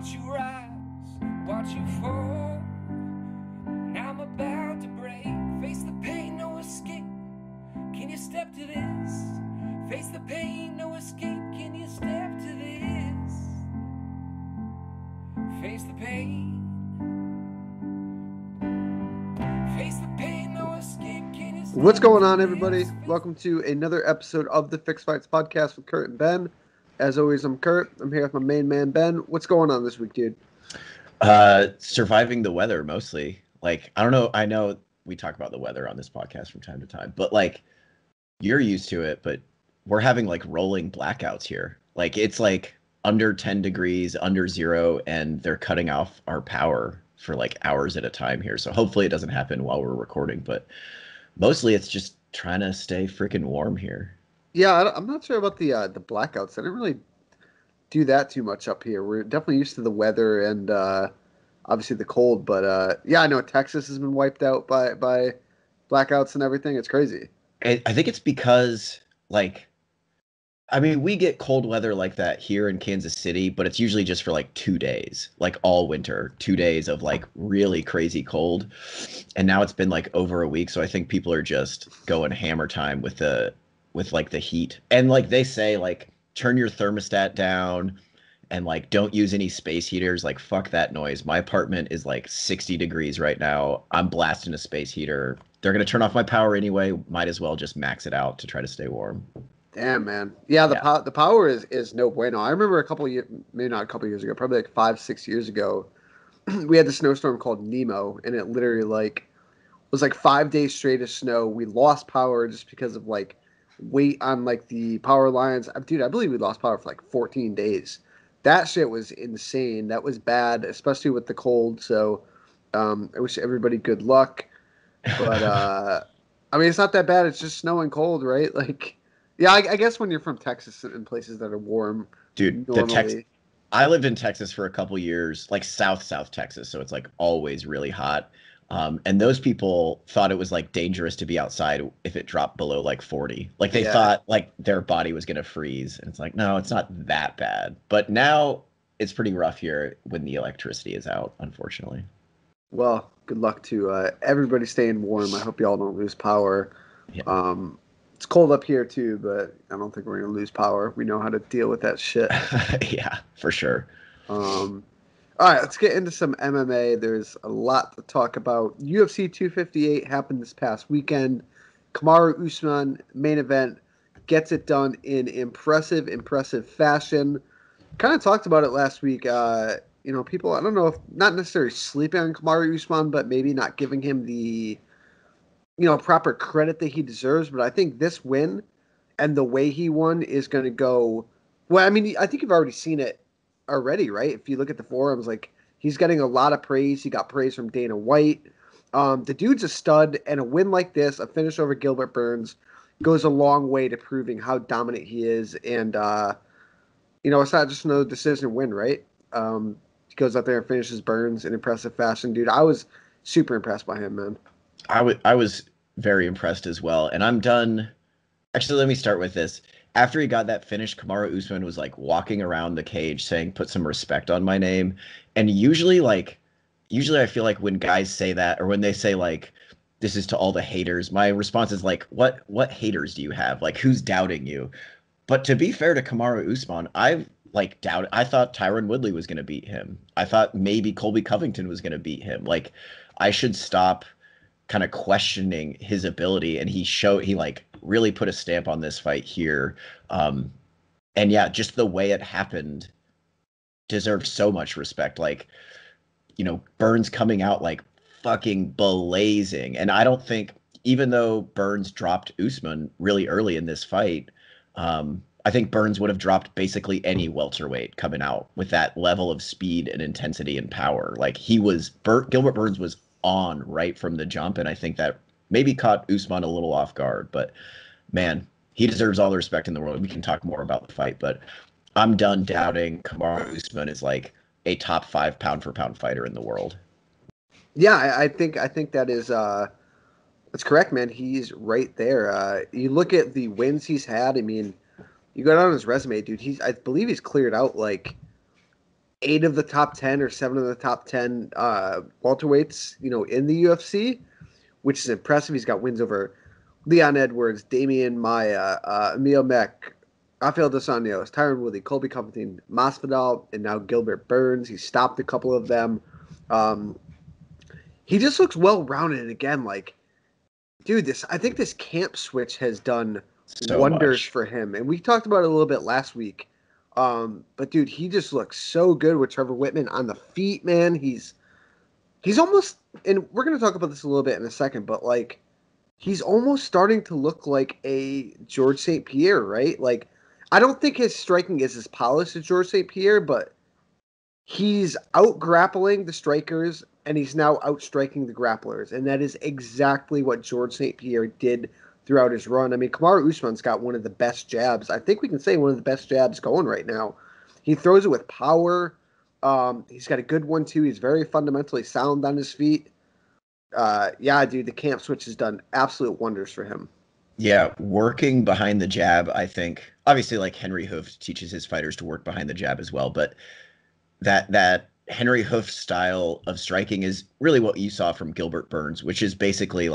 Watch you rise, watch you fall. Now I'm about to break. Face the pain, no escape. Can you step to this? Face the pain, no escape. Can you step to this? Face the pain. Face the pain, no escape. Can you step What's going to on, this? everybody? Welcome to another episode of the Fixed Fights podcast with Kurt and Ben. As always, I'm Kurt. I'm here with my main man, Ben. What's going on this week, dude? Surviving the weather mostly. Like, I don't know. I know we talk about the weather on this podcast from time to time, but like, you're used to it, but we're having like rolling blackouts here. Like, it's like under 10 degrees, under zero, and they're cutting off our power for like hours at a time here. So hopefully it doesn't happen while we're recording, but mostly it's just trying to stay freaking warm here. Yeah, I'm not sure about the blackouts. I didn't really do that too much up here. We're definitely used to the weather and obviously the cold, but yeah, I know Texas has been wiped out by blackouts and everything. It's crazy. I think it's because, like, I mean, we get cold weather like that here in Kansas City, but it's usually just for like 2 days, like all winter, 2 days of like really crazy cold. And now it's been like over a week. So I think people are just going hammer time with like the heat. And like they say, like, turn your thermostat down and like don't use any space heaters. Like, fuck that noise. My apartment is like 60 degrees right now. I'm blasting a space heater. They're going to turn off my power anyway. Might as well just max it out to try to stay warm. Damn, man. Yeah, the power is no bueno. I remember a couple years, maybe not a couple years ago, probably like 5-6 years ago, we had the snowstorm called Nemo, and it literally like was like 5 days straight of snow. We lost power just because of like weight on like the power lines. Dude, I believe we lost power for like 14 days. That shit was insane. That was bad, especially with the cold. So I wish everybody good luck. But I mean, it's not that bad. It's just snow and cold, right? Like, yeah, I guess when you're from Texas and places that are warm, Dude, normally. I lived in Texas for a couple years, like South Texas, so it's like always really hot. And those people thought it was like dangerous to be outside if it dropped below like 40. Like they Yeah. thought like their body was gonna freeze, and it's like, no, it's not that bad. But now it's pretty rough here when the electricity is out, unfortunately. Well, good luck to everybody staying warm. I hope y'all don't lose power. Yeah. It's cold up here too, but I don't think we're gonna lose power. We know how to deal with that shit. Yeah, for sure. All right, let's get into some MMA. There's a lot to talk about. UFC 258 happened this past weekend. Kamaru Usman, main event, gets it done in impressive fashion. Kind of talked about it last week. People, I don't know if not necessarily sleeping on Kamaru Usman, but maybe not giving him the, proper credit that he deserves. But I think this win and the way he won is going to go. Well, I mean, I think you've already seen it already, right? If you look at the forums, like he's getting a lot of praise. He got praise from Dana White. The dude's a stud, and a win like this, a finish over Gilbert Burns, goes a long way to proving how dominant he is. And it's not just another decision win, right? He goes out there and finishes Burns in impressive fashion, dude. I was super impressed by him, man. I was very impressed as well, and I'm done. Actually, let me start with this. After he got that finish, Kamaru Usman was like walking around the cage saying, "Put some respect on my name." And usually I feel like when guys say that, or when they say like, "This is to all the haters," my response is like, what haters do you have? Like, who's doubting you? But to be fair to Kamaru Usman, I thought Tyron Woodley was going to beat him. I thought maybe Colby Covington was going to beat him. Like, I should stop kind of questioning his ability, and he like really put a stamp on this fight here. And yeah, just the way it happened deserves so much respect. Like, Burns coming out like fucking blazing. And I don't think, even though Burns dropped Usman really early in this fight, I think Burns would have dropped basically any welterweight coming out with that level of speed and intensity and power. Like, Gilbert Burns was on right from the jump, and I think that maybe caught Usman a little off guard. But man, he deserves all the respect in the world. We can talk more about the fight, but I'm done doubting Kamaru Usman is like a top 5 pound for pound fighter in the world. Yeah, I think that is that's correct, man. He's right there. You look at the wins he's had. I mean, you go down his resume, dude. I believe he's cleared out like 8 of the top 10 or 7 of the top 10 welterweights, in the UFC, which is impressive. He's got wins over Leon Edwards, Damian Maia, Emil Meck, Rafael Dos Anjos, Tyron Woodley, Colby Covington, Masvidal, and now Gilbert Burns. He stopped a couple of them. He just looks well-rounded. Again, dude, I think this camp switch has done So wonders much. for him. And we talked about it a little bit last week. But dude, he just looks so good with Trevor Whitman on the feet, man. He's almost, and we're going to talk about this a little bit in a second, but he's almost starting to look like a George St. Pierre, right? I don't think his striking is as polished as George St. Pierre, but he's out grappling the strikers and he's now out striking the grapplers. And that is exactly what George St. Pierre did throughout his run. I mean, Kamaru Usman's got one of the best jabs. I think we can say one of the best jabs going right now. He throws it with power. He's got a good one, too. He's very fundamentally sound on his feet. Yeah, dude, the camp switch has done absolute wonders for him. Yeah, working behind the jab, I think, obviously, Henry Hooft teaches his fighters to work behind the jab as well, but that Henry Hooft style of striking is really what you saw from Gilbert Burns, which is basically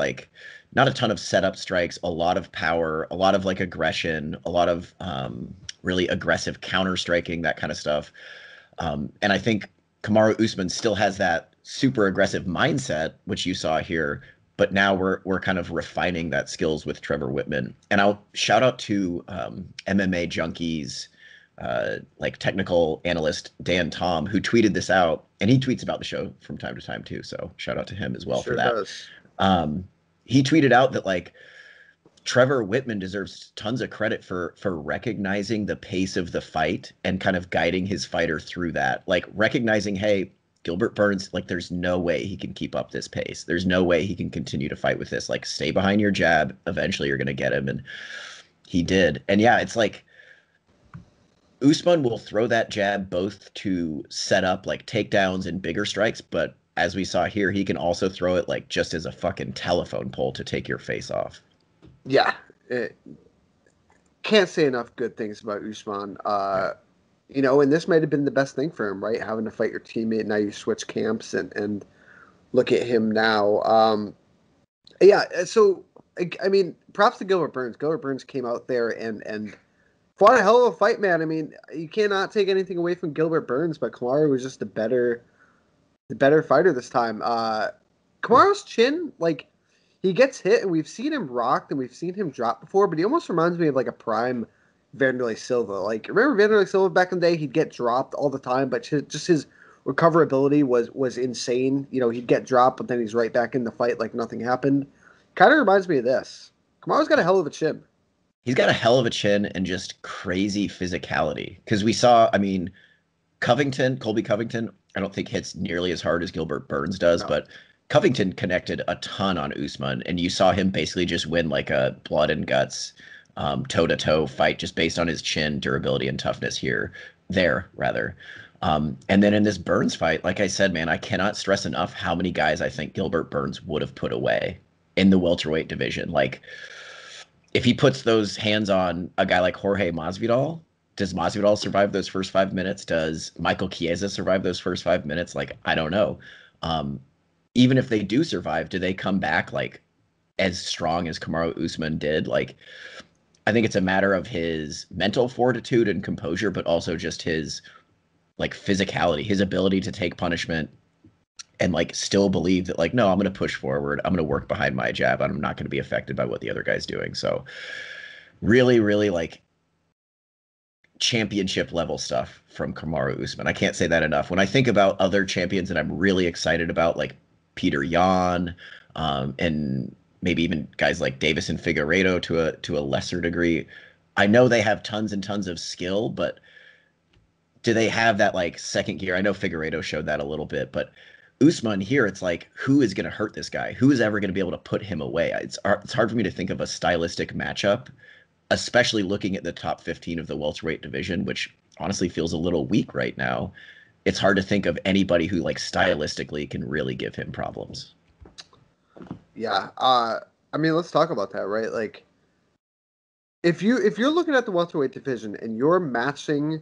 not a ton of setup strikes, a lot of power, a lot of aggression, a lot of really aggressive counter striking, that kind of stuff. And I think Kamaru Usman still has that super aggressive mindset, which you saw here, but now we're kind of refining that skills with Trevor Whitman. And I'll shout out to MMA Junkies, technical analyst Dan Tom, who tweeted this out, and he tweets about the show from time to time too. So shout out to him as well Sure for that. Does. He tweeted out that Trevor Whitman deserves tons of credit for recognizing the pace of the fight and kind of guiding his fighter through that. Recognizing, hey, Gilbert Burns, there's no way he can keep up this pace. There's no way he can continue to fight with this. Stay behind your jab. Eventually you're going to get him. And he did. And yeah, it's Usman will throw that jab both to set up takedowns and bigger strikes, but as we saw here, he can also throw it just as a fucking telephone pole to take your face off. Yeah. Can't say enough good things about Usman. And this might have been the best thing for him, right? Having to fight your teammate. Now you switch camps and look at him now. Yeah. So, I mean, props to Gilbert Burns. Gilbert Burns came out there and fought a hell of a fight, man. I mean, you cannot take anything away from Gilbert Burns, but Kamaru was just the better fighter this time. Kamaru's chin, he gets hit, and we've seen him rocked, and we've seen him drop before, but he almost reminds me of a prime Vanderlei Silva. Remember Vanderlei Silva back in the day? He'd get dropped all the time, but just his recoverability was insane. He'd get dropped, but then he's right back in the fight like nothing happened. Kind of reminds me of this. Kamaru's got a hell of a chin. He's got a hell of a chin and just crazy physicality. Because we saw, I mean, Colby Covington, I don't think hits nearly as hard as Gilbert Burns does, but Covington connected a ton on Usman, and you saw him basically just win a blood and guts, toe-to-toe fight just based on his chin, durability, and toughness there. And then in this Burns fight, like I said, man, I cannot stress enough how many guys I think Gilbert Burns would have put away in the welterweight division. If he puts those hands on a guy like Jorge Masvidal, does Masvidal survive those first 5 minutes? Does Michael Chiesa survive those first 5 minutes? I don't know. Even if they do survive, do they come back as strong as Kamaru Usman did? I think it's a matter of his mental fortitude and composure, but also just his physicality, his ability to take punishment and still believe that no, I'm going to push forward. I'm going to work behind my jab. I'm not going to be affected by what the other guy's doing. So really, really championship level stuff from Kamaru Usman. I can't say that enough. When I think about other champions that I'm really excited about, Peter Yan, and maybe even guys like Davis and Figueiredo to a lesser degree, I know they have tons and tons of skill, but do they have that second gear? I know Figueiredo showed that a little bit, but Usman here, it's who is going to hurt this guy? Who is ever going to be able to put him away? It's hard for me to think of a stylistic matchup, especially looking at the top 15 of the welterweight division, which honestly feels a little weak right now. It's hard to think of anybody who stylistically can really give him problems. Yeah. I mean, let's talk about that, right? If you're looking at the welterweight division and you're matching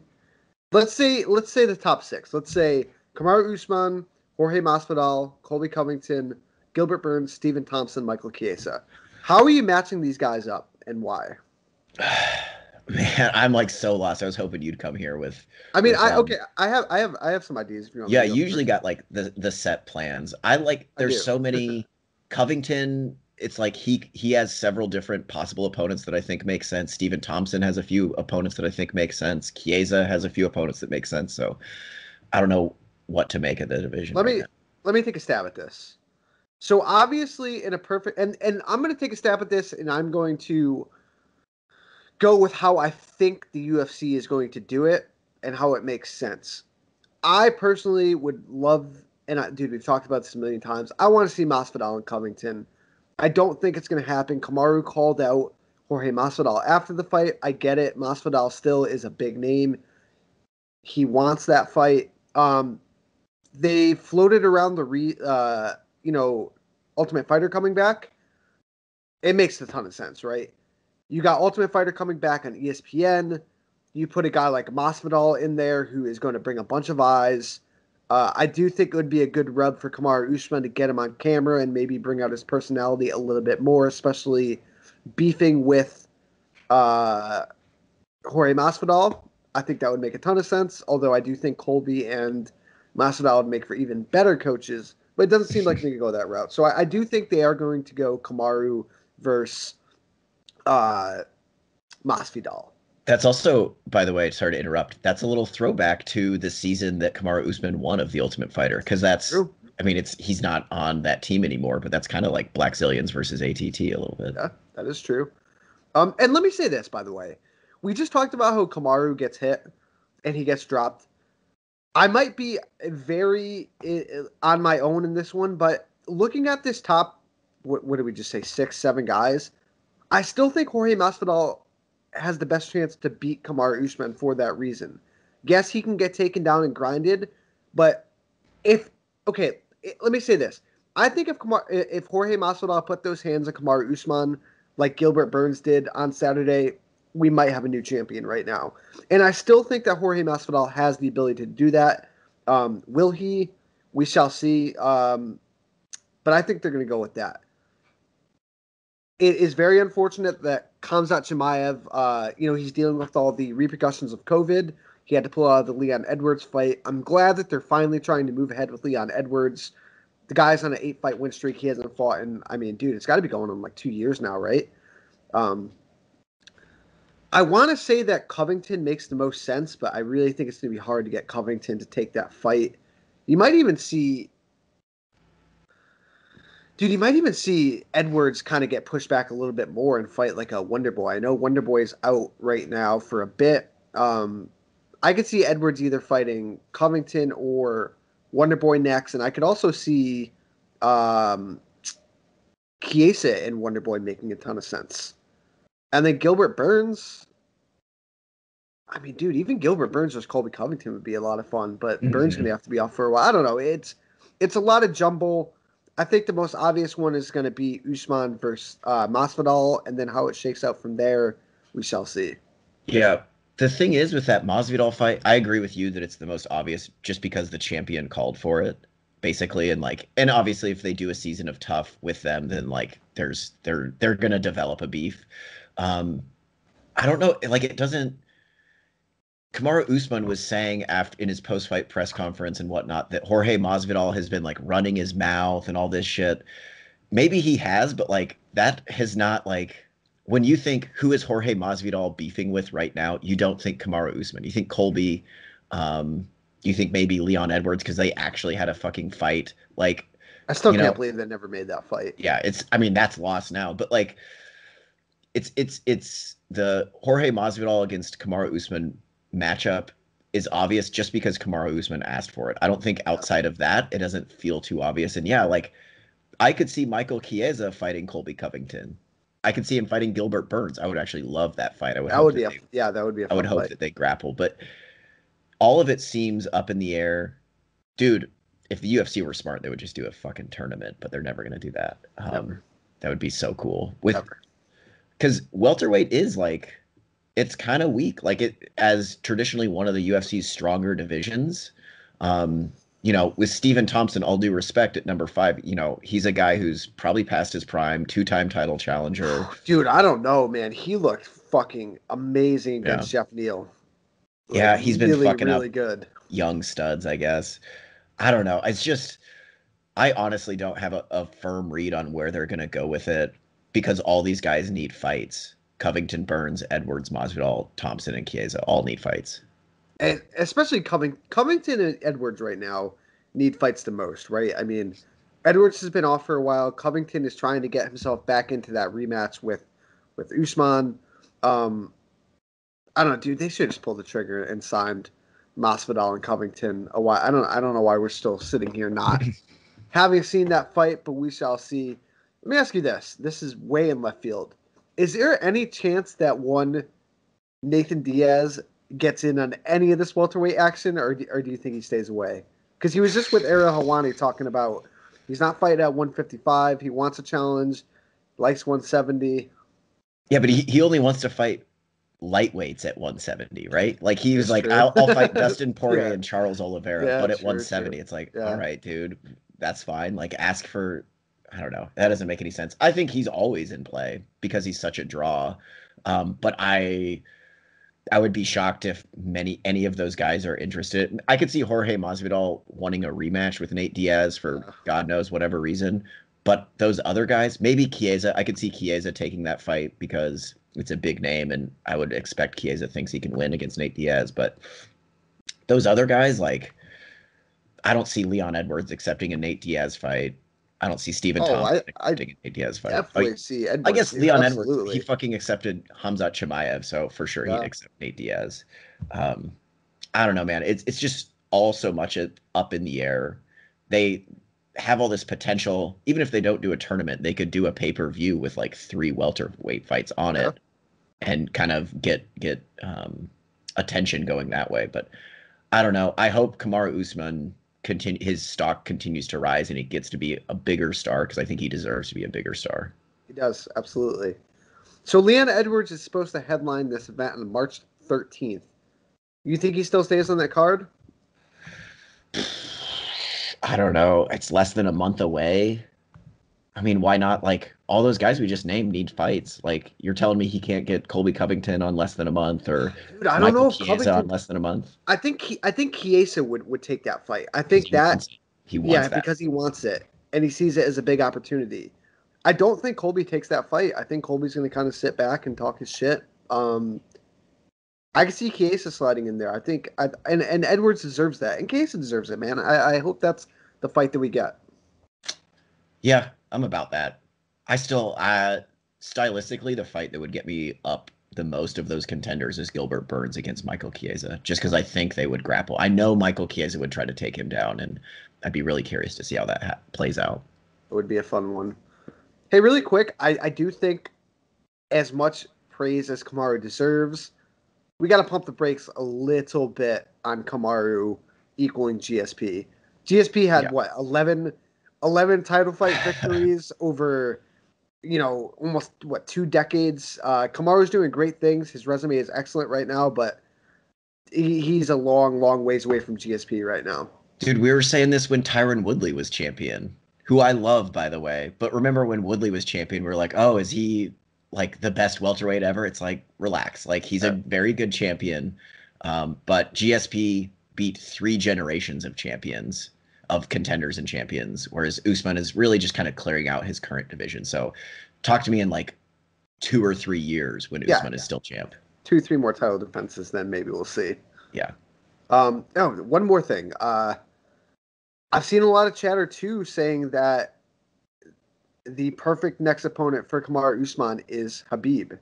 let's say the top six. Let's say Kamaru Usman, Jorge Masvidal, Colby Covington, Gilbert Burns, Stephen Thompson, Michael Chiesa. How are you matching these guys up, and why? Man, I'm like so lost. I was hoping you'd come here with I mean, with I okay, I have some ideas if you want me yeah, to go you usually first. got like the set plans. I like I there's do. so many Covington, it's like he has several different possible opponents that I think make sense. Stephen Thompson has a few opponents that I think make sense. Chiesa has a few opponents that make sense. So I don't know what to make of the division Let right me now. let me take a stab at this. So obviously, in a perfect and I'm going to take a stab at this, and I'm going to go with how I think the UFC is going to do it and how it makes sense. I personally would love, and dude, we've talked about this a million times. I want to see Masvidal and Covington. I don't think it's going to happen. Kamaru called out Jorge Masvidal after the fight. I get it. Masvidal still is a big name. He wants that fight. They floated around Ultimate Fighter coming back. It makes a ton of sense, right? You got Ultimate Fighter coming back on ESPN. You put a guy like Masvidal in there who is going to bring a bunch of eyes. I do think it would be a good rub for Kamaru Usman to get him on camera and maybe bring out his personality a little bit more, especially beefing with uh, Jorge Masvidal. I think that would make a ton of sense, although I do think Colby and Masvidal would make for even better coaches, but it doesn't seem like they could go that route. So I do think they are going to go Kamaru versus uh, Masvidal. That's also, by the way, sorry to interrupt. That's a little throwback to the season that Kamaru Usman won of The Ultimate Fighter, because that's, True. I mean, he's not on that team anymore, but that's kind of like Black Zillions versus ATT a little bit. Yeah, that is true. And let me say this, by the way. We just talked about how Kamaru gets hit and he gets dropped. I might be very on my own in this one, but looking at this top, what did we just say, 6, 7 guys? I still think Jorge Masvidal has the best chance to beat Kamaru Usman for that reason. Yes, he can get taken down and grinded, but if okay, let me say this: I think if Jorge Masvidal put those hands on Kamaru Usman like Gilbert Burns did on Saturday, we might have a new champion right now. And I still think that Jorge Masvidal has the ability to do that. Will he? We shall see. But I think they're going to go with that. It is very unfortunate that Khamzat Chimaev, he's dealing with all the repercussions of COVID. He had to pull out of the Leon Edwards fight. I'm glad that they're finally trying to move ahead with Leon Edwards. The guy's on an 8-fight win streak. He hasn't fought in, I mean, dude, it's got to be going on like 2 years now, right? Um, I want to say that Covington makes the most sense, but I really think it's going to be hard to get Covington to take that fight. You might even see Dude, you might even see Edwards kind of get pushed back a little bit more and fight like a Wonder Boy. I know Wonder Boy's out right now for a bit. I could see Edwards either fighting Covington or Wonder Boy next, and I could also see um, Chiesa and Wonder Boy making a ton of sense. And then Gilbert Burns. I mean, dude, even Gilbert Burns versus Colby Covington would be a lot of fun, but Burns Mhm. gonna have to be off for a while. I don't know. It's a lot of jumble. I think the most obvious one is going to be Usman versus Masvidal, and then how it shakes out from there, we shall see. Yeah. The thing is with that Masvidal fight, I agree with you that it's the most obvious just because the champion called for it, basically, and obviously if they do a season of tough with them, then like they're gonna develop a beef. Um, I don't know, like it doesn't. Kamaru Usman was saying after in his post-fight press conference and whatnot that Jorge Masvidal has been like running his mouth and all this shit. Maybe he has, but like that has not like when you think who is Jorge Masvidal beefing with right now, you don't think Kamaru Usman. You think Colby, you think maybe Leon Edwards because they actually had a fucking fight. Like, I still you can't know, believe they never made that fight. yeah, it's I mean that's lost now, but like it's the Jorge Masvidal against Kamaru Usman matchup is obvious just because Kamaru Usman asked for it. I don't think Yeah. outside of that it doesn't feel too obvious. And yeah, like I could see Michael Chiesa fighting Colby Covington. I could see him fighting Gilbert Burns. I would actually love that fight. That would be that would be a I would fun hope fight. that they grapple, but all of it seems up in the air. Dude, if the UFC were smart, they would just do a fucking tournament, but they're never going to do that. Never, That would be so cool. With never. because welterweight is like it's kind of weak. Like it as traditionally one of the UFC's stronger divisions. With Stephen Thompson, all due respect at number 5, he's a guy who's probably past his prime, 2-time title challenger. Dude, I don't know, man. He looked fucking amazing Yeah. against Jeff Neal. Like, Yeah, he's been really, fucking up really good. young studs, I guess. I don't know. It's just I honestly don't have a firm read on where they're gonna go with it because all these guys need fights. Covington, Burns, Edwards, Masvidal, Thompson, and Chiesa all need fights. And especially Covington and Edwards right now need fights the most, right? I mean, Edwards has been off for a while. Covington is trying to get himself back into that rematch with Usman. I don't know, dude. They should just pull the trigger and signed Masvidal and Covington a while. I don't know why we're still sitting here not having seen that fight, but we shall see. Let me ask you this. This is way in left field. Is there any chance that one Nathan Diaz gets in on any of this welterweight action, or do you think he stays away? Because he was just with Ariel Helwani talking about he's not fighting at 155. He wants a challenge, likes 170. Yeah, but he only wants to fight lightweights at 170, right? Like he was That's like, true. I'll fight Dustin Poirier Yeah. and Charles Oliveira, Yeah, but at true, 170, true. it's like, Yeah. all right, dude, that's fine. Like ask for, I don't know. That doesn't make any sense. I think he's always in play because he's such a draw. But I would be shocked if any of those guys are interested. I could see Jorge Masvidal wanting a rematch with Nate Diaz for God knows whatever reason. But those other guys, maybe Chiesa, I could see Chiesa taking that fight because it's a big name, and I would expect Chiesa thinks he can win against Nate Diaz. But those other guys, like, I don't see Leon Edwards accepting a Nate Diaz fight. I don't see Stephen Thompson accepting a Nate Diaz fight. Definitely see Edwards. I guess here, Leon absolutely. Edwards, he fucking accepted Hamzat Chimaev, so for sure he'd accept Nate Diaz. I don't know, man. It's just all so much up in the air. They have all this potential. Even if they don't do a tournament, they could do a pay-per-view with like 3 welterweight fights on it and kind of get attention going that way. But I don't know. I hope Kamaru Usman his stock continues to rise and he gets to be a bigger star because I think he deserves to be a bigger star. He does, absolutely. So Leon Edwards is supposed to headline this event on March 13th. You think he still stays on that card? I don't know. It's less than a month away. I mean, why not? Like, all those guys we just named need fights. Like, you're telling me he can't get Colby Covington on less than a month, or Dude, I don't know if Chiesa on less than a month? I think Chiesa would take that fight. I think he wants that because he wants it and he sees it as a big opportunity. I don't think Colby takes that fight. I think Colby's going to kind of sit back and talk his shit. I can see Chiesa sliding in there. I think, and Edwards deserves that, and Chiesa deserves it, man. I hope that's the fight that we get. Yeah, I'm about that. I still, stylistically, the fight that would get me up the most of those contenders is Gilbert Burns against Michael Chiesa, just because I think they would grapple. I know Michael Chiesa would try to take him down, and I'd be really curious to see how that plays out. It would be a fun one. Hey, really quick, I do think as much praise as Kamaru deserves, we got to pump the brakes a little bit on Kamaru equaling GSP. GSP had, 11 title fight victories over, almost, 2 decades. Kamaru's doing great things. His resume is excellent right now, but he's a long, long ways away from GSP right now. Dude, we were saying this when Tyron Woodley was champion, who I love, by the way. But remember when Woodley was champion, we were like, oh, is he like the best welterweight ever? It's like, relax. Like, he's a very good champion. But GSP beat 3 generations of champions, of contenders and champions, whereas Usman is really just kind of clearing out his current division. So talk to me in like 2 or 3 years when Usman is still champ. 2-3 more title defenses, then maybe we'll see. Yeah. One more thing. I've seen a lot of chatter too saying that the perfect next opponent for Kamaru Usman is Khabib.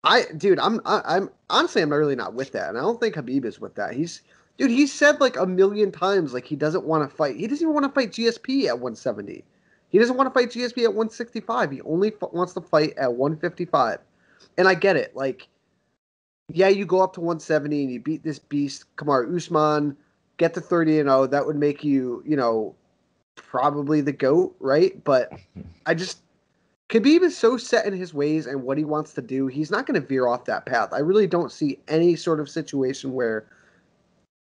I'm honestly, I'm really not with that, and I don't think Khabib is with that. He said like a million times like he doesn't want to fight. He doesn't even want to fight GSP at 170. He doesn't want to fight GSP at 165. He only wants to fight at 155. And I get it. Like, yeah, you go up to 170 and you beat this beast, Kamaru Usman, get to 30-0. That would make you, probably the GOAT, right? But Khabib is so set in his ways and what he wants to do. He's not going to veer off that path. I really don't see any sort of situation where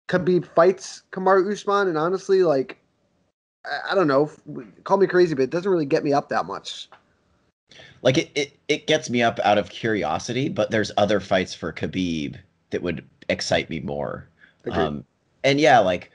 Khabib fights Kamaru Usman. And honestly, like, I don't know, call me crazy, but it doesn't really get me up that much. Like it gets me up out of curiosity, but there's other fights for Khabib that would excite me more. And yeah, like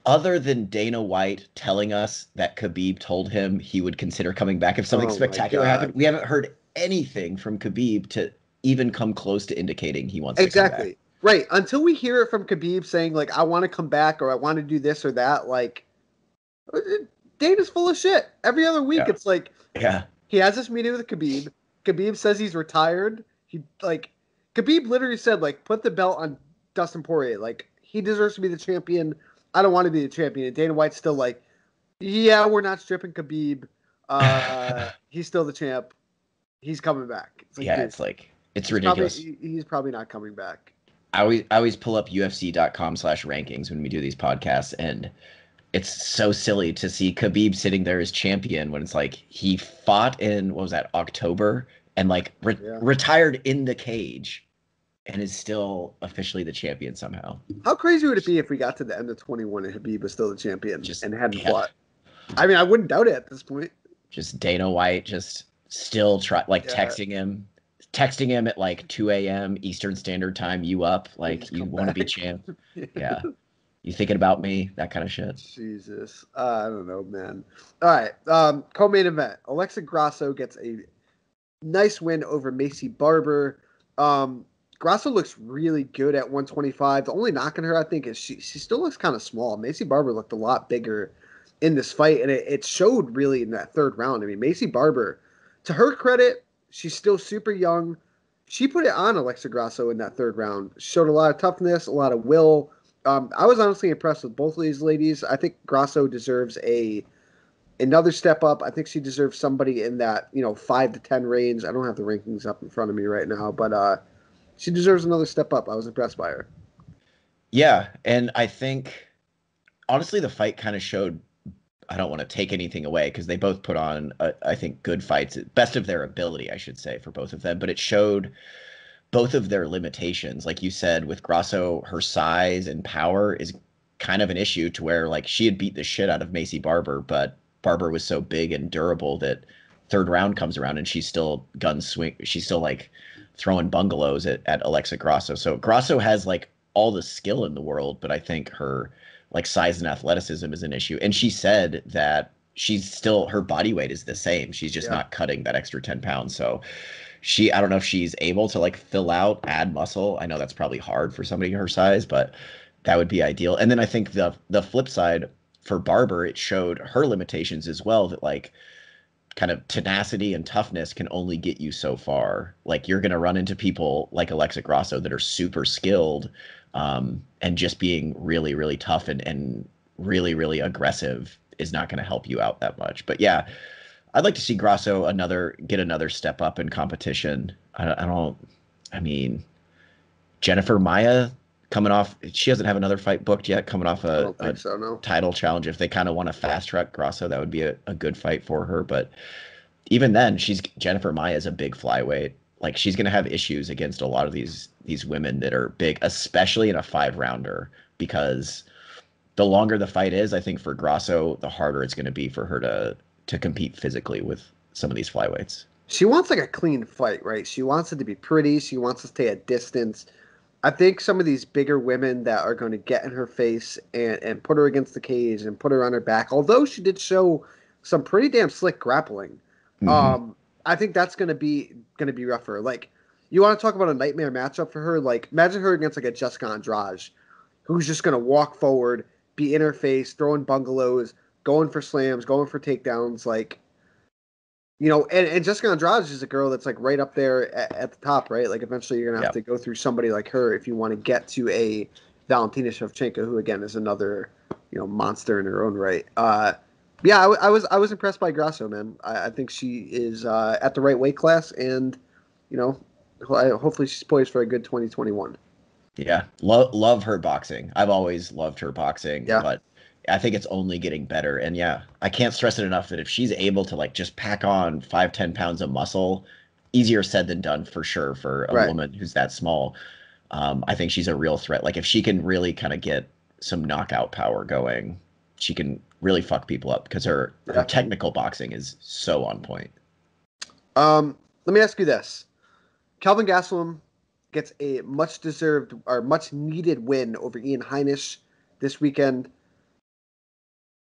other than Dana White telling us that Khabib told him he would consider coming back if something spectacular happened, we haven't heard anything from Khabib to even come close to indicating he wants to come back. Right. Until we hear it from Khabib saying, like, I want to come back or I want to do this or that, like, Dana's full of shit. Every other week, it's like, he has this meeting with Khabib. Khabib says he's retired. Khabib literally said, like, put the belt on Dustin Poirier. Like, he deserves to be the champion. I don't want to be the champion. And Dana White's still like, yeah, we're not stripping Khabib. He's still the champ. He's coming back. It's like, it's ridiculous. He's probably not coming back. I always pull up UFC.com/rankings when we do these podcasts, and it's so silly to see Khabib sitting there as champion when it's like he fought in, what was that, October, and like retired in the cage and is still officially the champion somehow. How crazy would it be if we got to the end of 21 and Khabib was still the champion and hadn't fought? I mean, I wouldn't doubt it at this point. Just Dana White just still texting him at like 2 a.m. Eastern Standard Time, you up? Like, you want to be champ? Yeah. You thinking about me? That kind of shit. Jesus. I don't know, man. All right. Co-main event. Alexa Grasso gets a nice win over Macy Barber. Grasso looks really good at 125. The only knock on her, I think, is she still looks kind of small. Macy Barber looked a lot bigger in this fight, and it showed really in that third round. I mean, Macy Barber, to her credit, she's still super young. She put it on Alexa Grasso in that third round. Showed a lot of toughness, a lot of will. I was honestly impressed with both of these ladies. I think Grasso deserves another step up. I think she deserves somebody in that 5 to 10 range. I don't have the rankings up in front of me right now, but she deserves another step up. I was impressed by her. Yeah, and I think honestly the fight kind of showed. I don't want to take anything away because they both put on, I think, good fights, best of their ability, I should say, for both of them. But it showed both of their limitations. Like you said, with Grasso, her size and power is kind of an issue to where, like, she had beat the shit out of Macy Barber, but Barber was so big and durable that third round comes around and she's still she's still, like, throwing bungalows at Alexa Grasso. So Grasso has, like, all the skill in the world, but I think her like size and athleticism is an issue. And she said that her body weight is the same. She's just not cutting that extra 10 pounds. So I don't know if she's able to like fill out, add muscle. I know that's probably hard for somebody her size, but that would be ideal. And then I think the flip side for Barber, it showed her limitations as well, that like kind of tenacity and toughness can only get you so far. Like you're going to run into people like Alexa Grasso that are super skilled, and just being really, really tough and really, really aggressive is not going to help you out that much. But yeah, I'd like to see Grasso get another step up in competition. I mean, Jennifer Maia coming off, she doesn't have another fight booked yet, coming off a title challenge. If they kind of want to fast track Grasso, that would be a good fight for her. But even then, Jennifer Maia is a big flyweight. Like she's going to have issues against a lot of these women that are big, especially in a 5-rounder, because the longer the fight is, I think for Grasso, the harder it's going to be for her to compete physically with some of these flyweights. She wants like a clean fight, right? She wants it to be pretty. She wants to stay at distance. I think some of these bigger women that are going to get in her face and put her against the cage and put her on her back, although she did show some pretty damn slick grappling, I think that's going to be rough for her. Like, you want to talk about a nightmare matchup for her? Like, imagine her against like a Jessica Andrade, who's just going to walk forward, be in her face, throwing bungalows, going for slams, going for takedowns, like. And Jessica Andrade is a girl that's like right up there at the top, right? Like eventually you're gonna have to go through somebody like her if you want to get to a Valentina Shevchenko, who again is another monster in her own right. I was impressed by Grasso, man. I think she is at the right weight class, and hopefully she's poised for a good 2021. Yeah, love her boxing. I've always loved her boxing, but I think it's only getting better. And yeah, I can't stress it enough that if she's able to like just pack on 5-10 pounds of muscle, easier said than done for sure for a Right. woman who's that small. I think she's a real threat. Like if she can really kind of get some knockout power going, she can really fuck people up because her Yeah. technical boxing is so on point. Let me ask you this. Kelvin Gastelum gets a much deserved or much needed win over Ian Heinisch this weekend.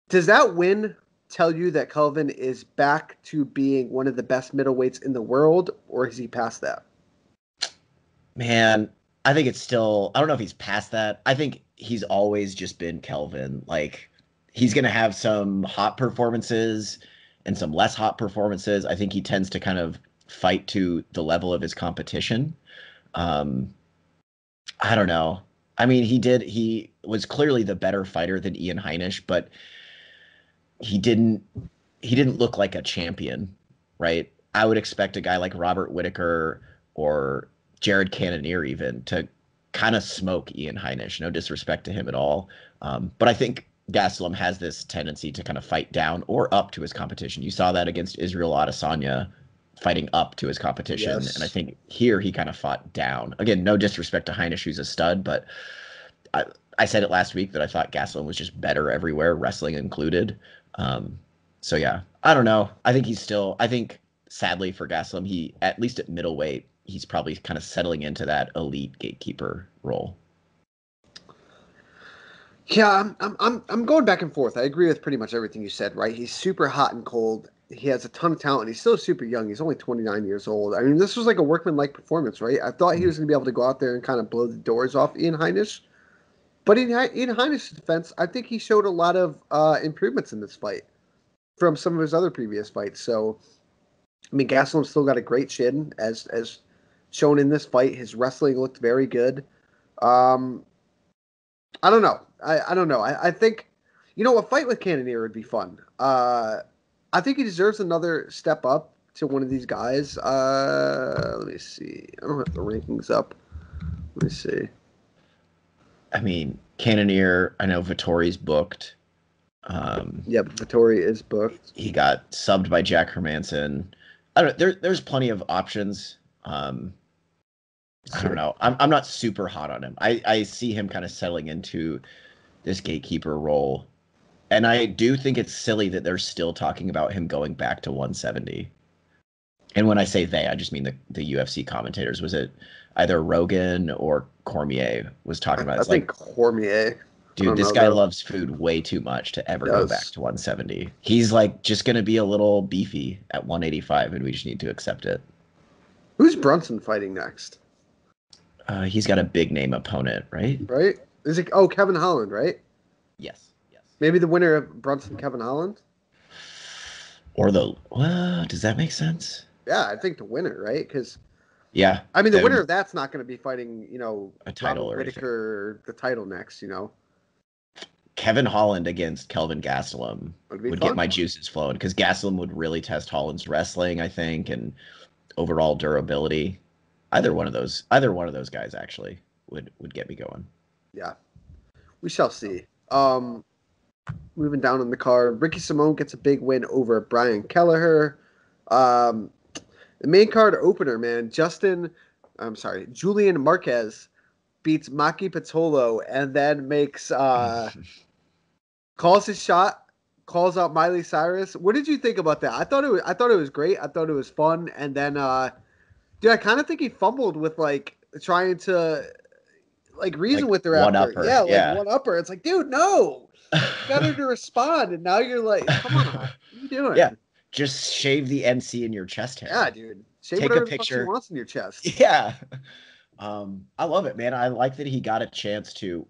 Does that win tell you that Kelvin is back to being one of the best middleweights in the world, or is he past that? Man, I think it's still, I don't know if he's past that. I think he's always just been Kelvin. Like, he's going to have some hot performances and some less hot performances. I think he tends to kind of fight to the level of his competition. Um, I don't know. I mean, he was clearly the better fighter than Ian Heinisch, but he didn't, he didn't look like a champion, right? I would expect a guy like Robert Whitaker or Jared Cannonier even to kind of smoke Ian Heinisch. No disrespect to him at all. But I think Gastelum has this tendency to kind of fight down or up to his competition. You saw that against Israel Adesanya fighting up to his competition. Yes. And I think here he kind of fought down. Again, no disrespect to Heinisch, who's a stud, but I, I said it last week that I thought Gastelum was just better everywhere, wrestling included. So yeah, I don't know. I think sadly for Gastelum, he, at least at middleweight, he's probably kind of settling into that elite gatekeeper role. Yeah, I'm going back and forth. I agree with pretty much everything you said, right? He's super hot and cold. He has a ton of talent. He's still super young. He's only 29 years old. I mean, this was like a workmanlike performance, right? I thought he was going to be able to go out there and kind of blow the doors off Ian Heinisch. But in Ian Heinisch's defense, I think he showed a lot of improvements in this fight from some of his other previous fights. So, I mean, Gastelum still got a great chin, as shown in this fight. His wrestling looked very good. Um, I don't know. I don't know. I think, a fight with Cannonier would be fun. I think he deserves another step up to one of these guys. Let me see. I don't have the rankings up. Let me see. I mean, Cannonier, I know Vittori's booked. Yeah, but Vittori is booked. He got subbed by Jack Hermanson. I don't. There's plenty of options. I don't know. I'm not super hot on him. I see him kind of settling into this gatekeeper role, and I do think it's silly that they're still talking about him going back to 170. And when I say they, I just mean the UFC commentators. Was it either Rogan or Cormier was talking about? It's I think like, Cormier. dude, this guy loves food way too much to ever go back to 170. He's like just going to be a little beefy at 185, and we just need to accept it. Who's Brunson fighting next? He's got a big name opponent, right? Right? Is it Kevin Holland, right? Yes. Maybe the winner of Brunson Kevin Holland? Or does that make sense? Yeah, I think the winner, right? Because yeah, I mean, the winner of that's not going to be fighting, a title or Whitaker, the title next. Kevin Holland against Kelvin Gastelum would get my juices flowing because Gastelum would really test Holland's wrestling, I think, and overall durability. Either one of those guys actually would get me going. Yeah, we shall see. Moving down in the card, Ricky Simone gets a big win over Brian Kelleher. The main card opener, man, Julian Marquez beats Maki Pitolo and then makes calls his shot, calls out Miley Cyrus. What did you think about that? I thought it was great. I thought it was fun. And then dude, I kind of think he fumbled with like trying to like reason with her after. Yeah, one upper. It's like, dude, no. You got her to respond, and now you're like, come on, what are you doing? Yeah, just shave the MC in your chest hair. Yeah, dude. Shave Take whatever a picture. The fuck she wants in your chest. Yeah. I love it, man. I like that he got a chance to,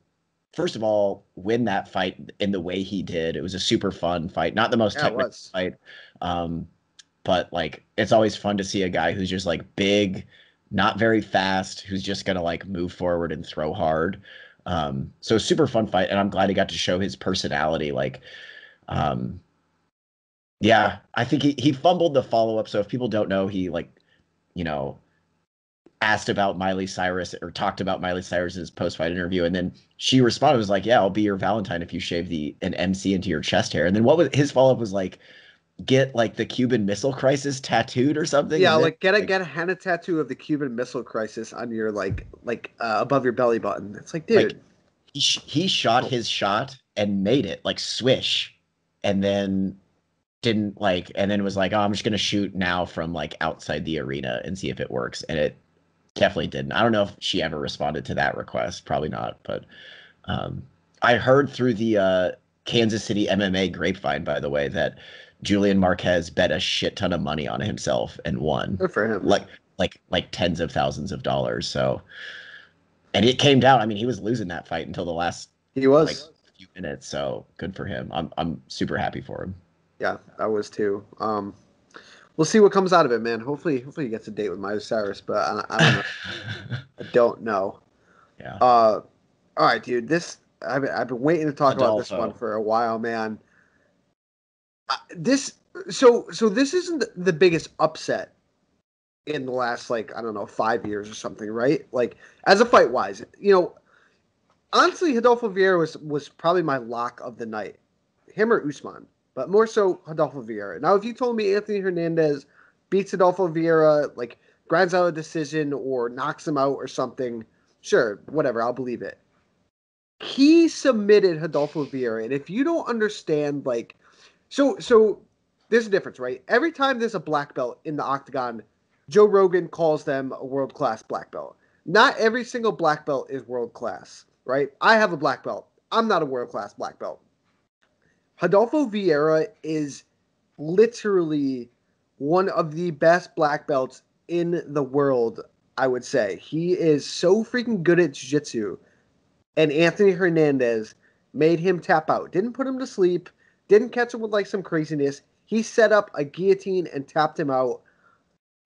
first of all, win that fight in the way he did. It was a super fun fight. Not the most technical fight. But like it's always fun to see a guy who's just like big, not very fast, who's just gonna like move forward and throw hard. So super fun fight, and I'm glad he got to show his personality. Like, yeah, I think he fumbled the follow-up. So if people don't know, he like, asked about Miley Cyrus or talked about Miley Cyrus's post-fight interview, and then she responded, was like, "Yeah, I'll be your Valentine if you shave an MC into your chest hair." And then what was his follow-up was like, "Get like the Cuban Missile Crisis tattooed or something." Yeah, And then like get a henna tattoo of the Cuban Missile Crisis on your above your belly button. It's like, dude, like he shot his shot and made it like swish, and then didn't like, and then was like, "Oh, I'm just gonna shoot now from like outside the arena and see if it works," and it definitely didn't. I don't know if she ever responded to that request. Probably not. But I heard through the Kansas City MMA grapevine, by the way, that Julian Marquez bet a shit ton of money on himself and won. good for him. Like tens of thousands of dollars. So, and it came down. I mean, he was losing that fight until the last like few minutes. So good for him. I'm super happy for him. Yeah, I was too. We'll see what comes out of it, man. Hopefully he gets a date with Miley Cyrus, but I don't know. I don't know. Yeah. All right, dude. I've been waiting to talk about this one for a while, man. This isn't the biggest upset in the last, like, I don't know, 5 years or something, right? Like, as a fight wise, honestly, Rodolfo Vieira was probably my lock of the night, him or Usman. But more so, Rodolfo Vieira. Now, if you told me Anthony Hernandez beats Rodolfo Vieira, like, grinds out a decision or knocks him out or something, sure, whatever, I'll believe it. He submitted Rodolfo Vieira, and if you don't understand, like, so there's a difference, right? Every time there's a black belt in the octagon, Joe Rogan calls them a world-class black belt. Not every single black belt is world-class, right? I have a black belt. I'm not a world-class black belt. Rodolfo Vieira is literally one of the best black belts in the world, I would say. He is so freaking good at jiu-jitsu. And Anthony Hernandez made him tap out. Didn't put him to sleep. Didn't catch him with like some craziness. He set up a guillotine and tapped him out.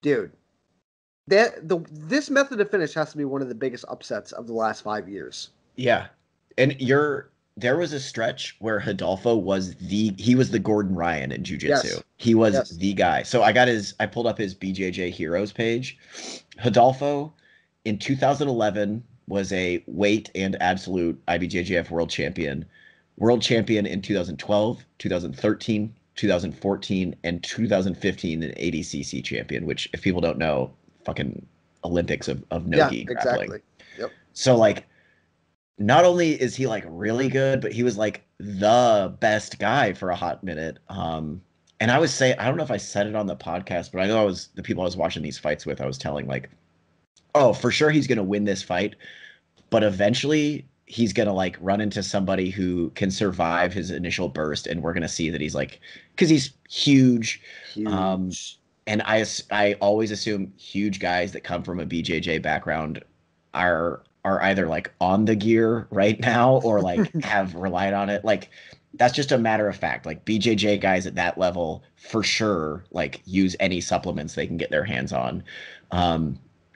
Dude, this method of finish has to be one of the biggest upsets of the last 5 years. Yeah. And there was a stretch where Rodolfo was the Gordon Ryan in jiu-jitsu. Yes. He was the guy. So I pulled up his BJJ Heroes page. Rodolfo in 2011 was a weight and absolute IBJJF world champion in 2012, 2013, 2014, and 2015 an ADCC champion, which if people don't know, fucking Olympics of no-gi grappling. Exactly. Yep. So like, not only is he like really good, but he was like the best guy for a hot minute. And I was saying, I don't know if I said it on the podcast, but I know the people I was watching these fights with, I was telling like, oh, for sure he's going to win this fight, but eventually he's going to like run into somebody who can survive his initial burst. And we're going to see that he's like, cause he's huge. And I always assume huge guys that come from a BJJ background are either like on the gear right now or like have relied on it. Like that's just a matter of fact. Like BJJ guys at that level for sure, like use any supplements they can get their hands on.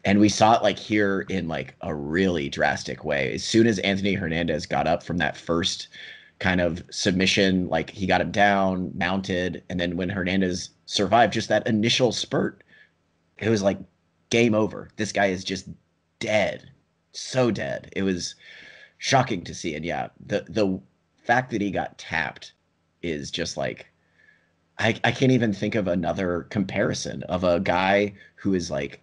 And we saw it like here in like a really drastic way. As soon as Anthony Hernandez got up from that first kind of submission, like he got him down, mounted, and then when Hernandez survived just that initial spurt, it was like game over. This guy is just dead. So dead. It was shocking to see. And yeah, the fact that he got tapped is just like, I can't even think of another comparison of a guy who is like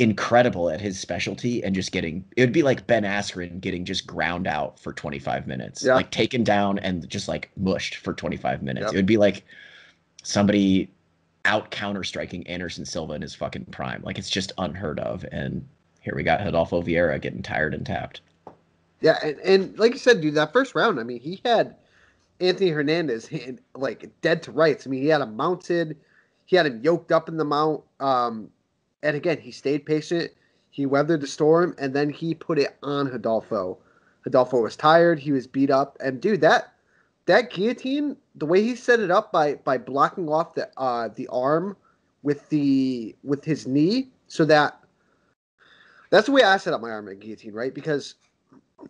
incredible at his specialty and just it would be like Ben Askren getting just ground out for 25 minutes, like taken down and just like mushed for 25 minutes. Yep. It would be like somebody out counter striking Anderson Silva in his fucking prime. Like it's just unheard of. And here we got Rodolfo Vieira getting tired and tapped. Yeah, and like you said, dude, that first round, I mean, he had Anthony Hernandez like dead to rights. I mean, he had him mounted, he had him yoked up in the mount. And again, he stayed patient, he weathered the storm, and then he put it on Rodolfo. Rodolfo was tired, he was beat up, and dude, that guillotine, the way he set it up by blocking off the arm with his knee, so that's the way I set up my arm in a guillotine, right? Because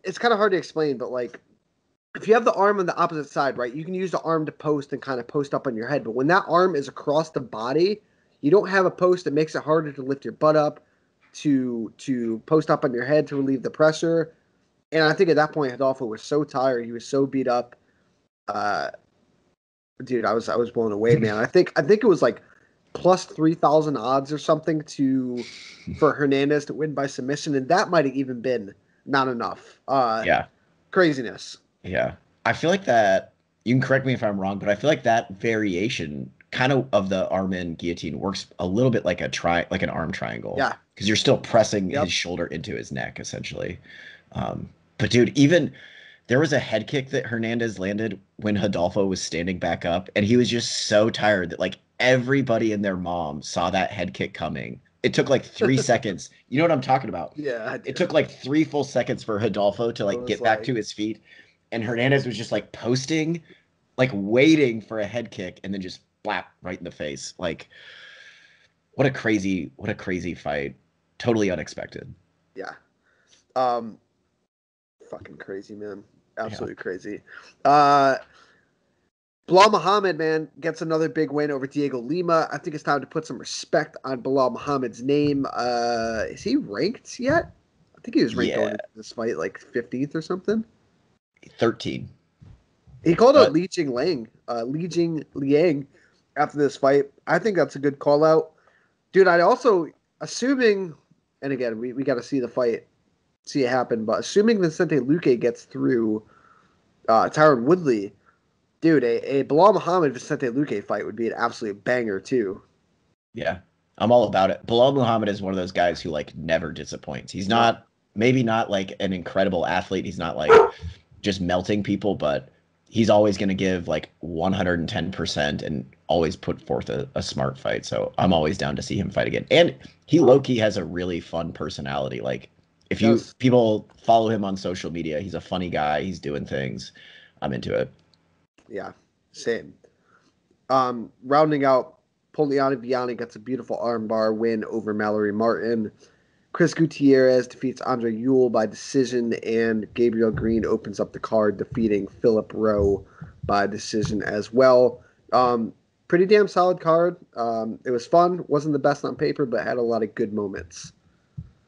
it's kind of hard to explain, but like if you have the arm on the opposite side, right, you can use the arm to post and kind of post up on your head. But when that arm is across the body, you don't have a post. It makes it harder to lift your butt up. to post up on your head to relieve the pressure. And I think at that point, Rodolfo was so tired. He was so beat up. Dude, I was blown away, man. I think it was like plus 3,000 odds or something for Hernandez to win by submission, and that might have even been not enough. Yeah. Craziness. Yeah. I feel like that, you can correct me if I'm wrong, but I feel like that variation kind of the arm-in guillotine works a little bit like like an arm triangle. Yeah. Because you're still pressing his shoulder into his neck, essentially. But dude, even there was a head kick that Hernandez landed when Rodolfo was standing back up, and he was just so tired that like everybody and their mom saw that head kick coming. It took like 3 seconds. You know what I'm talking about? Yeah. It took like 3 full seconds for Rodolfo to like get back to his feet. And Hernandez was just like posting, like waiting for a head kick, and then just blap right in the face. Like, what a crazy fight. Totally unexpected. Yeah. Fucking crazy, man. Absolutely crazy. Bilal Muhammad, man, gets another big win over Diego Lima. I think it's time to put some respect on Bilal Muhammad's name. Is he ranked yet? I think he was ranked going into this fight like 15th or something. 13. He called out Li Jing Liang after this fight. I think that's a good call out. Dude, I also, assuming, and again, we got to see the fight, see it happen, but assuming Vicente Luque gets through Tyron Woodley, dude, a Bilal Muhammad Vicente Luque fight would be an absolute banger too. Yeah, I'm all about it. Bilal Muhammad is one of those guys who like never disappoints. He's not, maybe not like an incredible athlete. He's not like just melting people, but he's always going to give like 110% and always put forth a smart fight. So I'm always down to see him fight again. And he low-key has a really fun personality. Like if people follow him on social media, he's a funny guy. He's doing things. I'm into it. Yeah, same. Rounding out, Poliana Viani gets a beautiful armbar win over Mallory Martin. Chris Gutierrez defeats Andre Ewell by decision, and Gabriel Green opens up the card, defeating Philip Rowe by decision as well. Pretty damn solid card. It was fun. Wasn't the best on paper, but had a lot of good moments.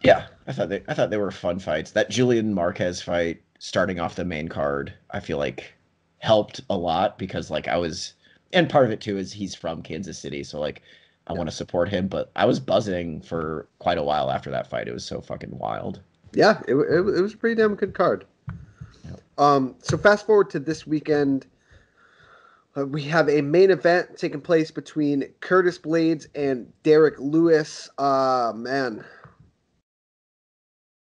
Yeah, I thought they were fun fights. That Julian Marquez fight starting off the main card, I feel like helped a lot because like and part of it too is he's from Kansas City, so like I want to support him, but I was buzzing for quite a while after that fight. It was so fucking wild. Yeah, it was a pretty damn good card. Yep. So fast forward to this weekend, we have a main event taking place between Curtis Blaydes and Derrick Lewis. Man,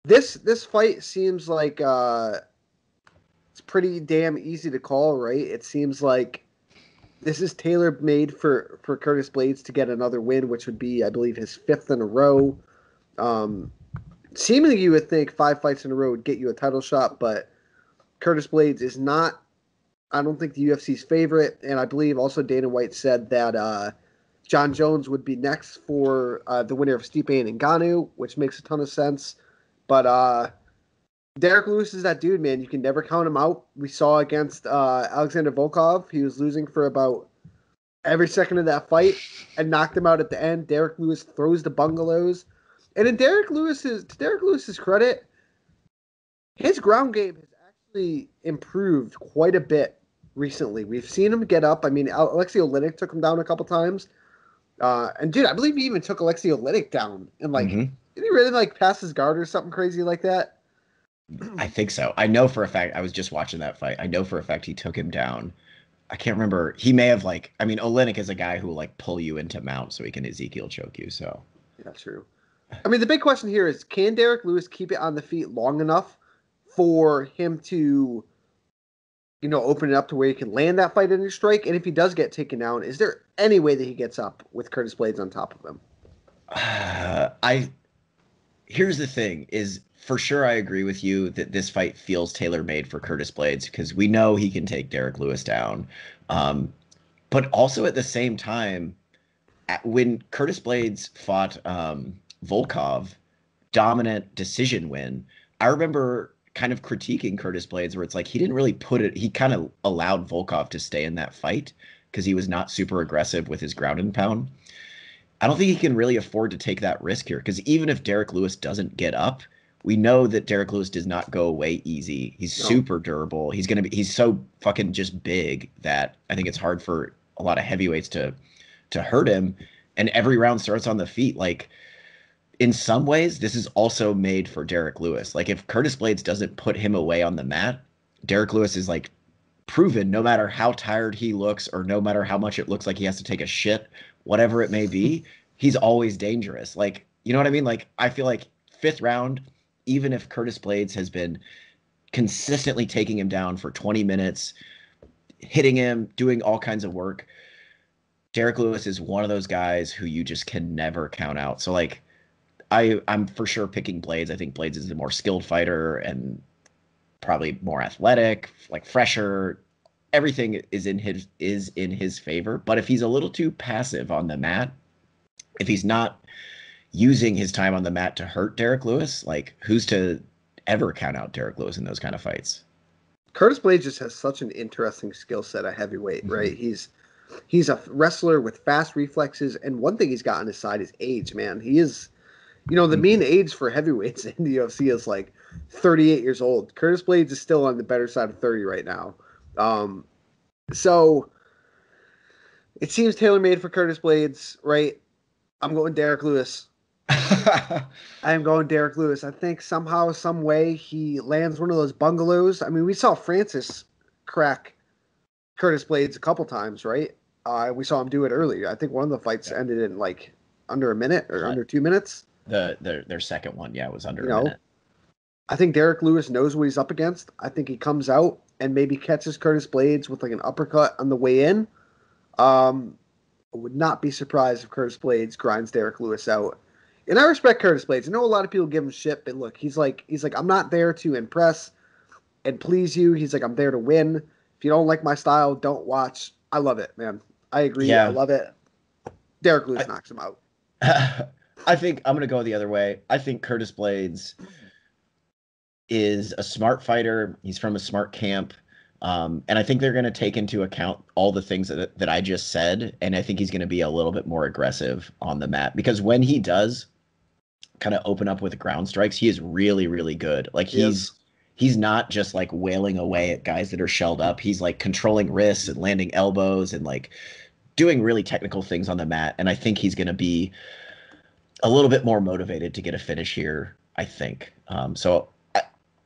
this fight seems like it's pretty damn easy to call, right? It seems like this is tailor-made for Curtis Blaydes to get another win, which would be, I believe, his 5th in a row. Seemingly, you would think 5 fights in a row would get you a title shot, but Curtis Blaydes is not, I don't think, the UFC's favorite. And I believe also Dana White said that John Jones would be next for the winner of Stipe and Ngannou, which makes a ton of sense. But Derrick Lewis is that dude, man. You can never count him out. We saw against Alexander Volkov. He was losing for about every second of that fight and knocked him out at the end. Derrick Lewis throws the bungalows. And to Derrick Lewis's credit, his ground game has actually improved quite a bit recently. We've seen him get up. I mean, Alexei Oleinik took him down a couple times. And dude, I believe he even took Alexei Oleinik down. And like, did he really like pass his guard or something crazy like that? I think so. I know for a fact, I was just watching that fight. I know for a fact he took him down. I can't remember. He may have Oleinik is a guy who will like pull you into mount so he can Ezekiel choke you. So yeah, true. I mean, the big question here is, can Derrick Lewis keep it on the feet long enough for him to, open it up to where he can land that fight in his strike? And if he does get taken down, is there any way that he gets up with Curtis Blaydes on top of him? Here's the thing is, for sure, I agree with you that this fight feels tailor-made for Curtis Blaydes because we know he can take Derrick Lewis down. But also at the same time, when Curtis Blaydes fought Volkov, dominant decision win, I remember kind of critiquing Curtis Blaydes where it's like he didn't really he kind of allowed Volkov to stay in that fight because he was not super aggressive with his ground and pound. I don't think he can really afford to take that risk here because even if Derrick Lewis doesn't get up, we know that Derrick Lewis does not go away easy. He's super durable. He's so fucking just big that I think it's hard for a lot of heavyweights to hurt him. And every round starts on the feet. Like in some ways, this is also made for Derrick Lewis. Like if Curtis Blaydes doesn't put him away on the mat, Derrick Lewis is like proven no matter how tired he looks or no matter how much it looks like he has to take a shit, whatever it may be, he's always dangerous. Like, you know what I mean? Like I feel like 5th round, even if Curtis Blaydes has been consistently taking him down for 20 minutes, hitting him, doing all kinds of work, Derrick Lewis is one of those guys who you just can never count out. So like I'm for sure picking Blaydes. I think Blaydes is a more skilled fighter and probably more athletic, like fresher. Everything is in his favor. But if he's a little too passive on the mat, if he's not using his time on the mat to hurt Derrick Lewis, like who's to ever count out Derrick Lewis in those kind of fights? Curtis Blaydes just has such an interesting skill set at heavyweight, right? He's a wrestler with fast reflexes, and one thing he's got on his side is age, man. He is, the mean age for heavyweights in the UFC is like 38 years old. Curtis Blaydes is still on the better side of 30 right now. So it seems tailor-made for Curtis Blaydes, right? I'm going Derrick Lewis. I am going Derrick Lewis. I think somehow, some way, he lands one of those bungalows. I mean, we saw Francis crack Curtis Blaydes a couple times, right? We saw him do it earlier. I think one of the fights ended in like under a minute or under 2 minutes. Their second one, was under a minute. I think Derrick Lewis knows what he's up against. I think he comes out and maybe catches Curtis Blaydes with like an uppercut on the way in. I would not be surprised if Curtis Blaydes grinds Derrick Lewis out. And I respect Curtis Blaydes. I know a lot of people give him shit, but look, he's like, I'm not there to impress and please you. He's like, I'm there to win. If you don't like my style, don't watch. I love it, man. I agree. Yeah. I love it. Derrick Lewis knocks him out. I think I'm going to go the other way. I think Curtis Blaydes is a smart fighter. He's from a smart camp. And I think they're going to take into account all the things that I just said. And I think he's going to be a little bit more aggressive on the mat because when he does kind of open up with ground strikes, he is really, really good. Like he's not just like wailing away at guys that are shelled up. He's like controlling wrists and landing elbows and like doing really technical things on the mat. And I think he's going to be a little bit more motivated to get a finish here, I think. So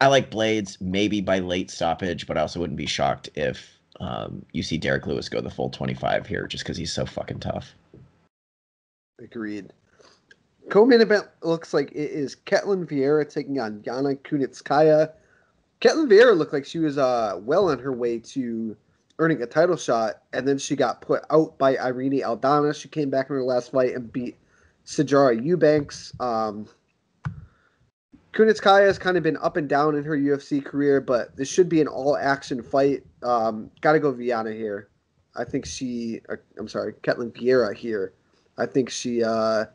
I like Blaydes maybe by late stoppage, but I also wouldn't be shocked if you see Derrick Lewis go the full 25 here just because he's so fucking tough. Agreed. Co-main event looks like it is Ketlen Vieira taking on Yana Kunitskaya. Ketlen Vieira looked like she was well on her way to earning a title shot, and then she got put out by Irene Aldana. She came back in her last fight and beat Sijara Eubanks. Kunitskaya has kind of been up and down in her UFC career, but this should be an all-action fight. Got to go Viana here. I think Ketlen Vieira here. I think she, I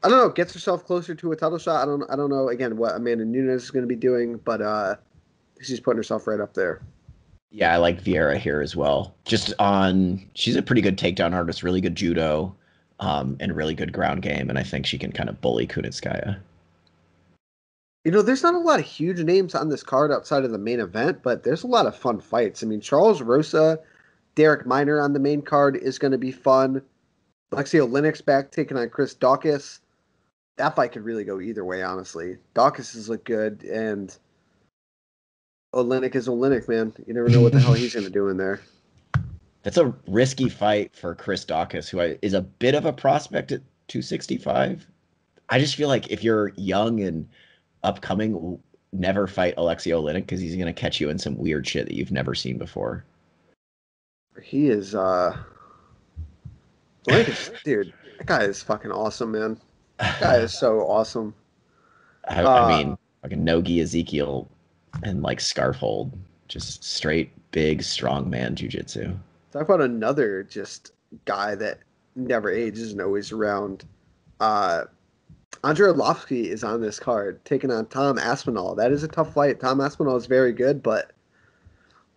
don't know, gets herself closer to a title shot. I don't know, again, what Amanda Nunes is going to be doing, but she's putting herself right up there. Yeah, I like Vieira here as well. She's a pretty good takedown artist, really good judo, and really good ground game, and I think she can kind of bully Kunitskaya. There's not a lot of huge names on this card outside of the main event, but there's a lot of fun fights. I mean, Charles Rosa, Derek Minor on the main card is going to be fun. Alexei Oleinik's back taking on Chris Daukaus. That fight could really go either way, honestly. Daukaus has looked good, and Oleinik is Oleinik, man. You never know what the hell he's going to do in there. That's a risky fight for Chris Daukaus, who is a bit of a prospect at 265. I just feel like if you're young and upcoming, never fight Alexei Oleinik because he's going to catch you in some weird shit that you've never seen before. He is, Oleinik is, dude, that guy is fucking awesome, man. That guy is so awesome. I mean, fucking Nogi Ezekiel and like scarf hold, just straight, big, strong man jiu-jitsu. Talk about another just guy that never ages and always around. Andrei Arlovsky is on this card, taking on Tom Aspinall. That is a tough fight. Tom Aspinall is very good, but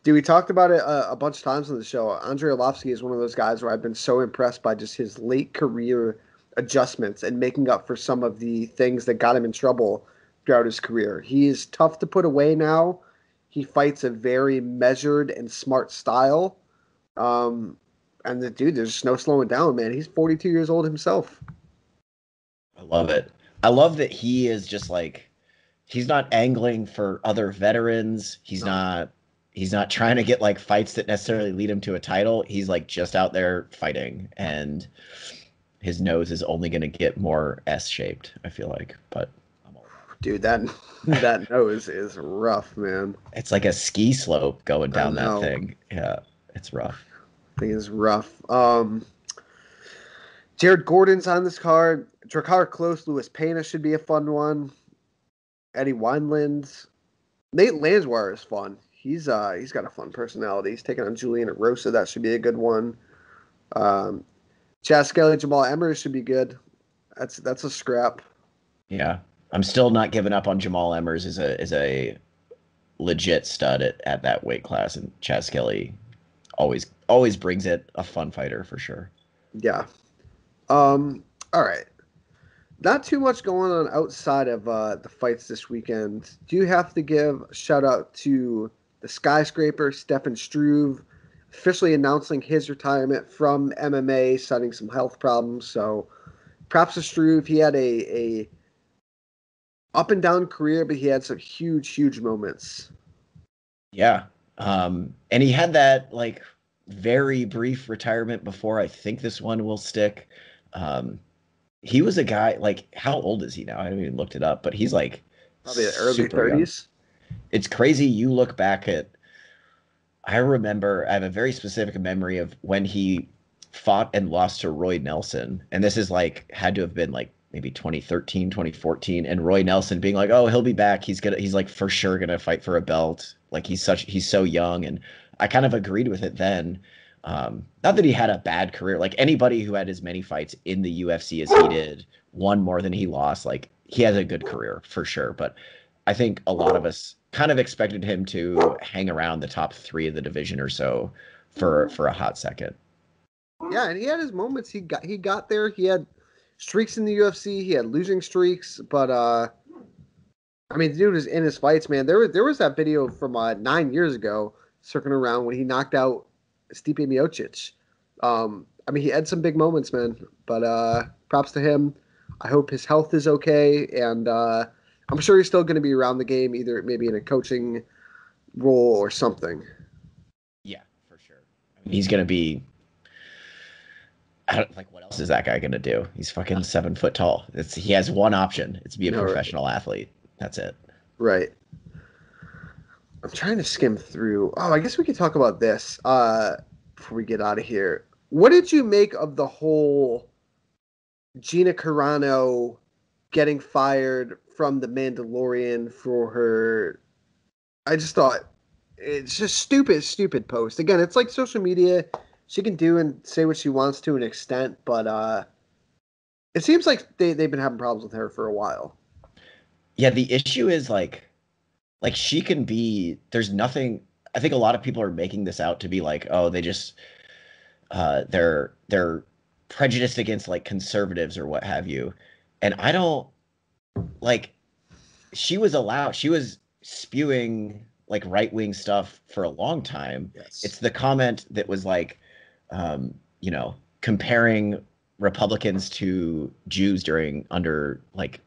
Dude, we talked about it a bunch of times on the show. Andrei Arlovski is one of those guys where I've been so impressed by just his late career adjustments and making up for some of the things that got him in trouble throughout his career. He is tough to put away now. He fights a very measured and smart style. And the dude, there's just no slowing down, man. He's 42 years old himself. I love it. I love that he is just like, he's not angling for other veterans. He's not trying to get like fights that necessarily lead him to a title. He's like just out there fighting, and his nose is only going to get more S-shaped, I feel like. But I'm all dude, that nose is rough, man. It's like a ski slope going down that thing. Yeah, it's rough. Thing is rough. Jared Gordon's on this card. Drakkar Klose, Louis Pena should be a fun one. Eddie Wineland. Nate Lanswire is fun. He's got a fun personality. He's taking on Julian Erosa. That should be a good one. Chaz Skelly, Jamal Emmers should be good. That's a scrap. Yeah, I'm still not giving up on Jamal Emmers as a legit stud at that weight class, and Chaz Skelly always brings it. A fun fighter for sure. Yeah. All right. Not too much going on outside of the fights this weekend. Do you have to give a shout out to the skyscraper, Stefan Struve, officially announcing his retirement from MMA, citing some health problems. So props to Struve. He had a up and down career, but he had some huge moments. Yeah. And he had that like very brief retirement before I think this one will stick. He was a guy, like, how old is he now? I haven't even looked it up, but he's like probably the early 30s. It's crazy. You look back at, I have a very specific memory of when he fought and lost to Roy Nelson. And this is like, had to have been like maybe 2013, 2014. And Roy Nelson being like, oh, he'll be back. He's like for sure going to fight for a belt. Like he's so young. And I kind of agreed with it then. Not that he had a bad career. Like anybody who had as many fights in the UFC as he did, won more than he lost. Like he has a good career for sure. But I think a lot of us kind of expected him to hang around the top 3 of the division or so for a hot second. Yeah, and he had his moments. He got there. He had streaks in the UFC. He had losing streaks, but I mean, the dude is in his fights, man. There was that video from 9 years ago circling around when he knocked out Stipe Miocic. I mean, he had some big moments, man. But props to him. I hope his health is okay, and I'm sure he's still going to be around the game, either maybe in a coaching role or something. Yeah, for sure. I mean, he's going to be. What else is that guy going to do? He's fucking 7 foot tall. He has one option. It's be a professional athlete. That's it. Right. I'm trying to skim through. Oh, I guess we could talk about this before we get out of here. What did you make of the whole Gina Carano getting fired from The Mandalorian for her? I just thought it's just stupid post. Again, it's like social media. She can do and say what she wants to an extent, but it seems like they've been having problems with her for a while. Yeah, the issue is like she can be. There's nothing. I think a lot of people are making this out to be like, oh, they just they're prejudiced against like conservatives or what have you, and I don't like. She was spewing like right-wing stuff for a long time. Yes. It's the comment that was like, comparing Republicans to Jews under like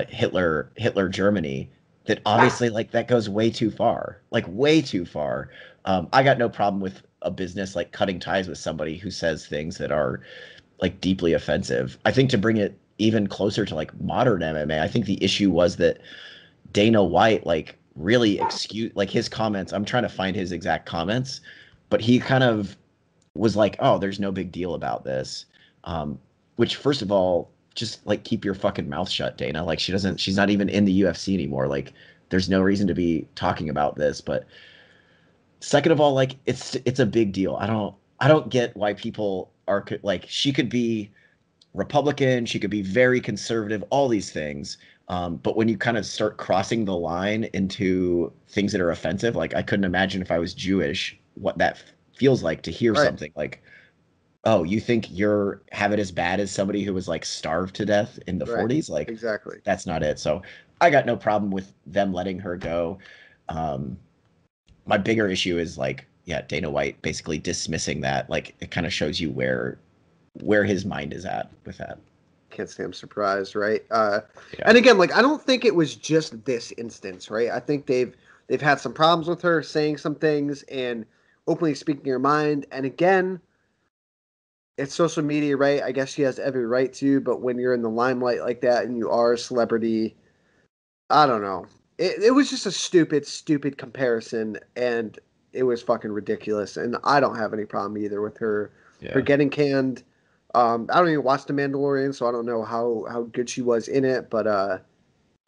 Hitler Germany, that obviously like that goes way too far. I got no problem with a business like cutting ties with somebody who says things that are like deeply offensive. I think to bring it even closer to like modern MMA, I think the issue was that Dana White like really excused like his comments. I'm trying to find his exact comments, but he kind of was like, oh, there's no big deal about this. Which first of all, just like keep your fucking mouth shut, Dana. Like she's not even in the UFC anymore. Like there's no reason to be talking about this. But second of all, like it's a big deal. I don't get why people are like, she could be Republican, she could be very conservative, all these things. But when you kind of start crossing the line into things that are offensive, like I couldn't imagine if I was Jewish what that feels like to hear something like, oh, you think you're have it as bad as somebody who was like starved to death in the 40s? Like, exactly. That's not it. So I got no problem with them letting her go. My bigger issue is like, yeah, Dana White basically dismissing that. Like, it kind of shows you where his mind is at with that. Can't say I'm surprised, right? And again, like, I don't think it was just this instance, right? I think they've had some problems with her saying some things and openly speaking her mind. And again, it's social media, right? I guess she has every right to, but when you're in the limelight like that and you are a celebrity, I don't know. It was just a stupid comparison, and it was fucking ridiculous. And I don't have any problem either with her getting canned. I don't even watch The Mandalorian, so I don't know how good she was in it, but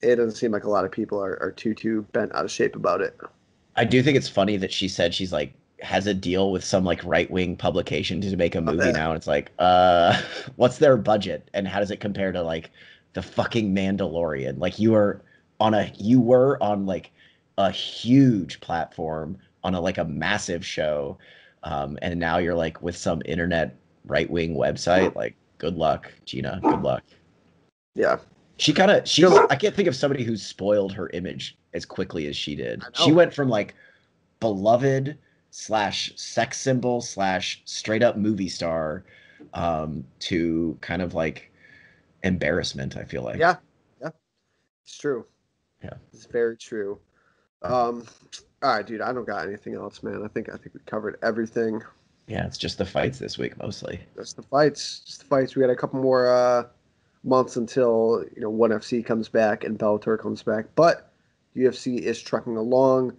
it doesn't seem like a lot of people are too bent out of shape about it. I do think it's funny that she said she's like has a deal with some like right-wing publication to make a movie now, and it's like, what's their budget and how does it compare to like the fucking Mandalorian? Like you were on like a huge platform on a massive show, and now you're like with some internet right-wing website. Like, good luck, Gina. Good luck. Yeah. I can't think of somebody who's spoiled her image as quickly as she did. She went from like beloved / sex symbol / straight up movie star to kind of like embarrassment, I feel like. Yeah. It's true. Yeah. It's very true. All right, dude, I don't got anything else, man. I think we covered everything. Yeah, it's just the fights this week mostly. Just the fights. We got a couple more months until ONE FC comes back and Bellator comes back, but UFC is trucking along.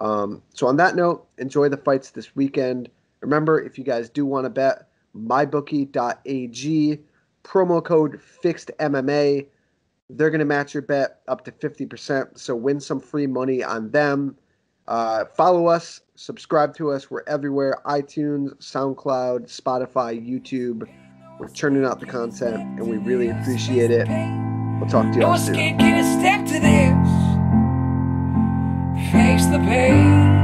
So on that note, enjoy the fights this weekend. Remember, if you guys do want to bet, mybookie.ag, promo code FIXEDMMA. They're going to match your bet up to 50%, so win some free money on them. Follow us, subscribe to us. We're everywhere: iTunes, SoundCloud, Spotify, YouTube. We're churning out the content, and we really appreciate it. We'll talk to you all soon. No escape, can you step to this? Face the pain.